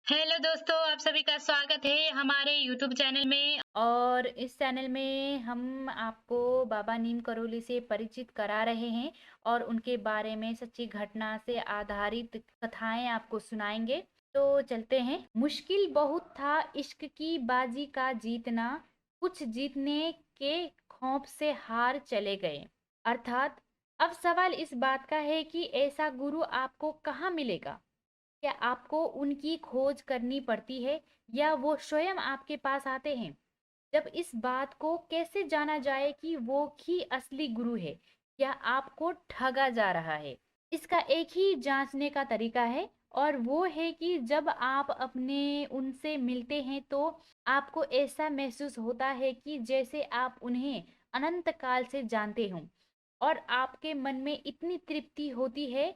Hello दोस्तों, आप सभी का स्वागत है हमारे यूट्यूब चैनल में। और इस चैनल में हम आपको बाबा नीम करोली से परिचित करा रहे हैं और उनके बारे में सच्ची घटना से आधारित कथाएं आपको सुनाएंगे। तो चलते हैं। मुश्किल बहुत था इश्क की बाजी का जीतना, कुछ जीतने के खौफ से हार चले गए। अर्थात अब सवाल इस बात का है कि ऐसा गुरु आपको कहाँ मिलेगा। क्या आपको उनकी खोज करनी पड़ती है या वो स्वयं आपके पास आते हैं। जब इस बात को कैसे जाना जाए कि वो ही असली गुरु है या आपको ठगा जा रहा है। इसका एक ही जांचने का तरीका है और वो है कि जब आप अपने उनसे मिलते हैं तो आपको ऐसा महसूस होता है कि जैसे आप उन्हें अनंत काल से जानते हों और आपके मन में इतनी तृप्ति होती है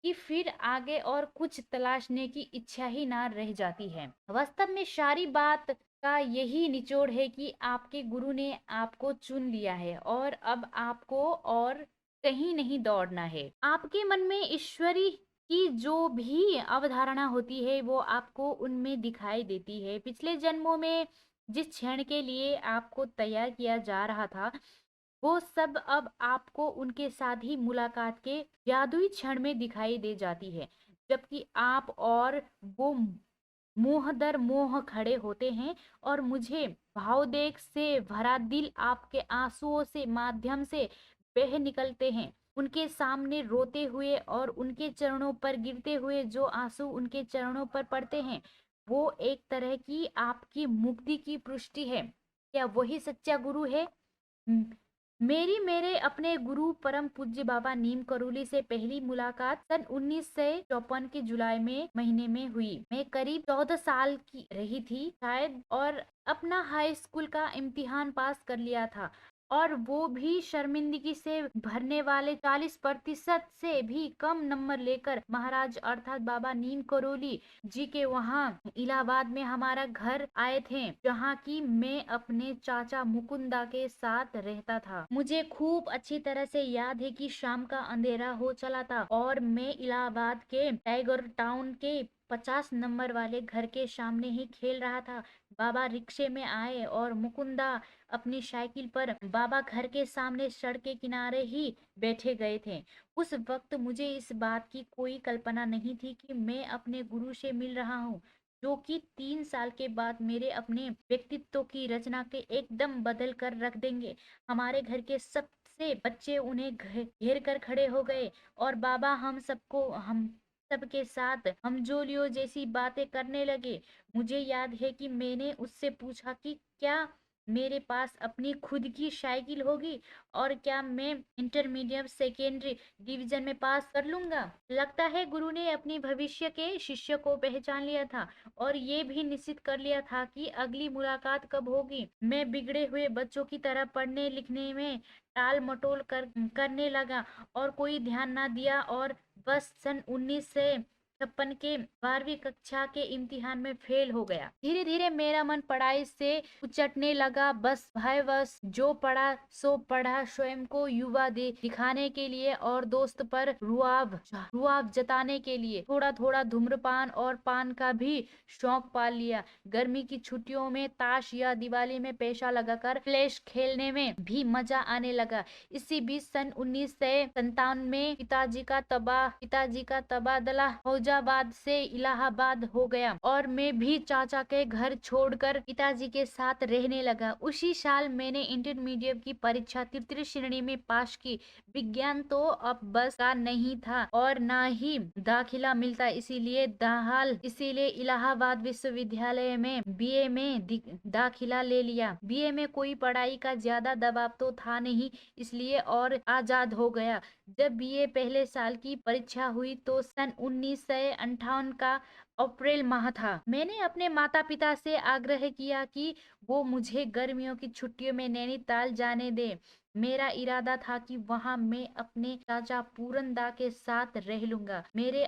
कि फिर आगे और कुछ तलाशने की इच्छा ही ना रह जाती है। वास्तव में सारी बात का यही निचोड़ है कि आपके गुरु ने आपको चुन लिया है और अब आपको और कहीं नहीं दौड़ना है। आपके मन में ईश्वरी की जो भी अवधारणा होती है वो आपको उनमें दिखाई देती है। पिछले जन्मों में जिस क्षण के लिए आपको तैयार किया जा रहा था वो सब अब आपको उनके साथ ही मुलाकात के जादुई क्षण में दिखाई दे जाती है, जबकि आप और वो मुंह दर मुंह खड़े होते हैं और मुझे भावोद्वेग से भरा दिल आपके आंसुओं से माध्यम से बह निकलते हैं। उनके सामने रोते हुए और उनके चरणों पर गिरते हुए जो आंसू उनके चरणों पर पड़ते हैं वो एक तरह की आपकी मुक्ति की पुष्टि है। क्या वही सच्चा गुरु है। मेरे अपने गुरु परम पूज्य बाबा नीम करोली से पहली मुलाकात सन 1954 के जुलाई में महीने में हुई। मैं करीब 14 साल की रही थी शायद और अपना हाई स्कूल का इम्तिहान पास कर लिया था और वो भी शर्मिंदगी से भरने वाले 40% से भी कम नंबर लेकर महाराज अर्थात बाबा नीम करोली जी के वहाँ इलाहाबाद में हमारा घर आए थे, जहाँ की मैं अपने चाचा मुकुंदा के साथ रहता था। मुझे खूब अच्छी तरह से याद है कि शाम का अंधेरा हो चला था और मैं इलाहाबाद के टाइगर टाउन के 50 नंबर वाले घर के सामने ही खेल रहा था। बाबा रिक्शे में आए और मुकुंदा अपनी साइकिल पर बाबा घर के सामने सड़क के किनारे ही बैठे गए थे। उस वक्त मुझे इस बात की कोई कल्पना नहीं थी कि मैं अपने गुरु से मिल रहा हूँ, जो कि 3 साल के बाद मेरे अपने व्यक्तित्व की रचना के एकदम बदल कर रख देंगे। हमारे घर के सबसे बच्चे उन्हें घेर कर खड़े हो गए और बाबा हम सबके साथ हमजोलियों जैसी बातें करने लगे। मुझे याद है कि मैंने उससे पूछा कि क्या मेरे पास अपनी खुद की साइकिल होगी और क्या मैं इंटरमीडिएट सेकेंडरी डिवीजन में पास कर लूंगा। लगता है गुरु ने अपनी भविष्य के शिष्य को पहचान लिया था और ये भी निश्चित कर लिया था कि अगली मुलाकात कब होगी। मैं बिगड़े हुए बच्चों की तरह पढ़ने लिखने में टाल मटोल करने लगा और कोई ध्यान ना दिया और बस सन 1956 के 12वीं कक्षा के इम्तिहान में फेल हो गया। धीरे धीरे मेरा मन पढ़ाई से उचटने लगा। बस भाई बस जो पढ़ा सो पढ़ा, स्वयं को युवा दिखाने के लिए और दोस्त पर रुआब रुआब जताने के लिए थोड़ा थोड़ा धूम्रपान और पान का भी शौक पाल लिया। गर्मी की छुट्टियों में ताश या दिवाली में पैसा लगाकर फ्लैश खेलने में भी मजा आने लगा। इसी बीच सन 1957 में पिताजी का तबादला फौजाबाद से इलाहाबाद हो गया और मैं भी चाचा के घर छोड़कर पिताजी के साथ रहने लगा। उसी साल मैंने इंटरमीडिएट की परीक्षा तृतीय श्रेणी में पास की। विज्ञान तो अब बस का नहीं था और ना ही दाखिला मिलता, इसीलिए इलाहाबाद विश्वविद्यालय में बीए में दाखिला ले लिया। बीए में कोई पढ़ाई का ज्यादा दबाव तो था नहीं, इसलिए और आजाद हो गया। जब बीए पहले साल की परीक्षा हुई तो सन 1958 का अप्रैल माह था। मैंने अपने माता पिता से आग्रह किया कि वो मुझे गर्मियों की छुट्टियों में नैनीताल जाने दे। मेरा इरादा था कि वहां मैं अपने चाचा पूरनदा के साथ रह लूंगा। मेरे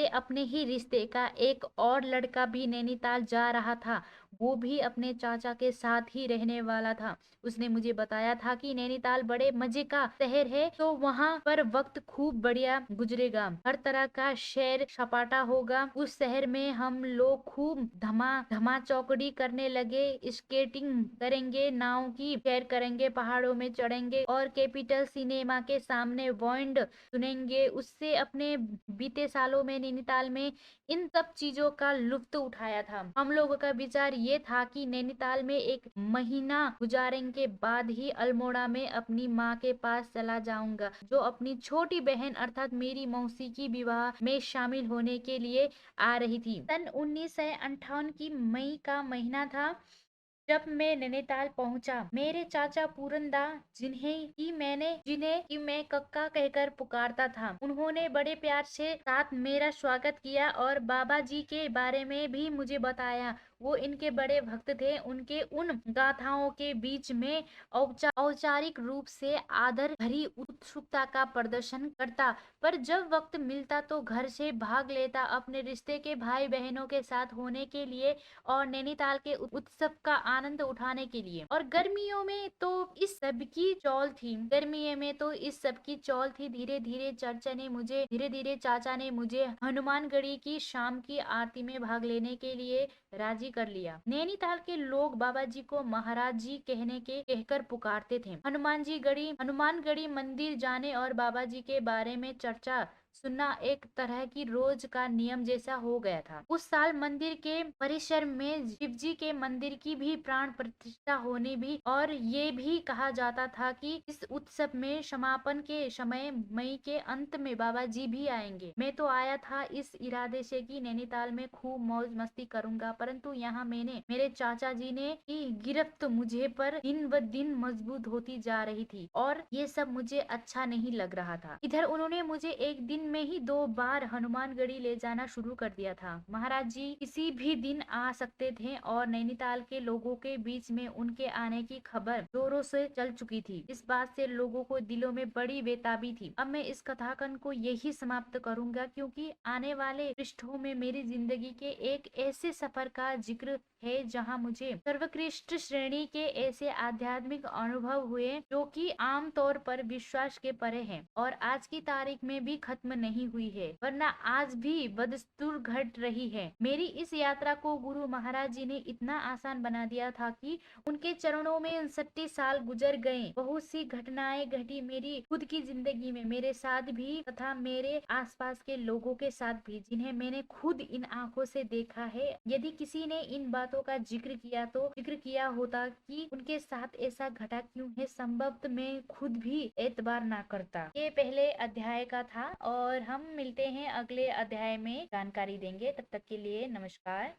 अपने ही रिश्ते का एक और लड़का भी नैनीताल जा रहा था। वो भी अपने चाचा के साथ ही रहने वाला था। उसने मुझे बताया था कि नैनीताल बड़े मजे का शहर है, तो वहाँ पर वक्त खूब बढ़िया गुजरेगा। हर तरह का सैर सपाटा होगा। उस शहर में हम लोग खूब धमा चौकड़ी करने लगे, स्केटिंग करेंगे, नाव की सैर करेंगे, पहाड़ों में चढ़ेंगे और कैपिटल सिनेमा के सामने बैंड सुनेंगे। उससे अपने बीते सालों में नैनीताल में इन सब चीजों का लुत्फ उठाया था। हम लोगों का विचार ये था कि नैनीताल में एक महीना गुजारेंगे के बाद ही अल्मोड़ा में अपनी माँ के पास चला जाऊंगा, जो अपनी छोटी बहन अर्थात मेरी मौसी की विवाह में शामिल होने के लिए आ रही थी। सन 1958 की मई का महीना था जब मैं नैनीताल पहुंचा। मेरे चाचा पूरनदा, जिन्हें कि मैं कक्का कहकर पुकारता था, उन्होंने बड़े प्यार से साथ मेरा स्वागत किया और बाबा जी के बारे में भी मुझे बताया। वो इनके बड़े भक्त थे। उनके उन गाथाओं के बीच में औपचारिक रूप से आदर भरी उत्सुकता का प्रदर्शन करता, पर जब वक्त मिलता तो घर से भाग लेता अपने रिश्ते के भाई बहनों के साथ होने के लिए और नैनीताल के उत्सव का आनंद उठाने के लिए। और गर्मियों में तो इस सब की चौल थी। धीरे धीरे चाचा ने मुझे हनुमानगढ़ी की शाम की आरती में भाग लेने के लिए राजी कर लिया। नैनीताल के लोग बाबा जी को महाराज जी कहकर पुकारते थे। हनुमानगढ़ी मंदिर जाने और बाबा जी के बारे में चर्चा सुनना एक तरह की रोज का नियम जैसा हो गया था। उस साल मंदिर के परिसर में शिव जी के मंदिर की भी प्राण प्रतिष्ठा होने भी, और ये भी कहा जाता था कि इस उत्सव में समापन के समय मई के अंत में बाबा जी भी आएंगे। मैं तो आया था इस इरादे से कि नैनीताल में खूब मौज मस्ती करूंगा, परंतु यहाँ मेरे चाचा जी ने की गिरफ्त मुझे पर दिन ब दिन मजबूत होती जा रही थी और ये सब मुझे अच्छा नहीं लग रहा था। इधर उन्होंने मुझे एक दिन में ही 2 बार हनुमानगढ़ी ले जाना शुरू कर दिया था। महाराज जी किसी भी दिन आ सकते थे और नैनीताल के लोगों के बीच में उनके आने की खबर जोरों से चल चुकी थी। इस बात से लोगों को दिलों में बड़ी बेताबी थी। अब मैं इस कथाकन को यही समाप्त करूंगा, क्योंकि आने वाले पृष्ठों में मेरी जिंदगी के एक ऐसे सफर का जिक्र है जहां मुझे सर्वोत्कृष्ट श्रेणी के ऐसे आध्यात्मिक अनुभव हुए जो कि आम तौर पर विश्वास के परे हैं और आज की तारीख में भी खत्म नहीं हुई है, वरना आज भी बदस्तूर घट रही है। मेरी इस यात्रा को गुरु महाराज जी ने इतना आसान बना दिया था कि उनके चरणों में 59 साल गुजर गए। बहुत सी घटनाएं घटी मेरी खुद की जिंदगी में, मेरे साथ भी तथा मेरे आसपास के लोगों के साथ भी, जिन्हें मैंने खुद इन आंखों से देखा है। यदि किसी ने इन बातों का जिक्र किया होता कि उनके साथ ऐसा घटा क्यों है, संभवतः मैं खुद भी एतबार ना करता। ये पहले अध्याय का था और हम मिलते हैं अगले अध्याय में, जानकारी देंगे। तब तक के लिए नमस्कार।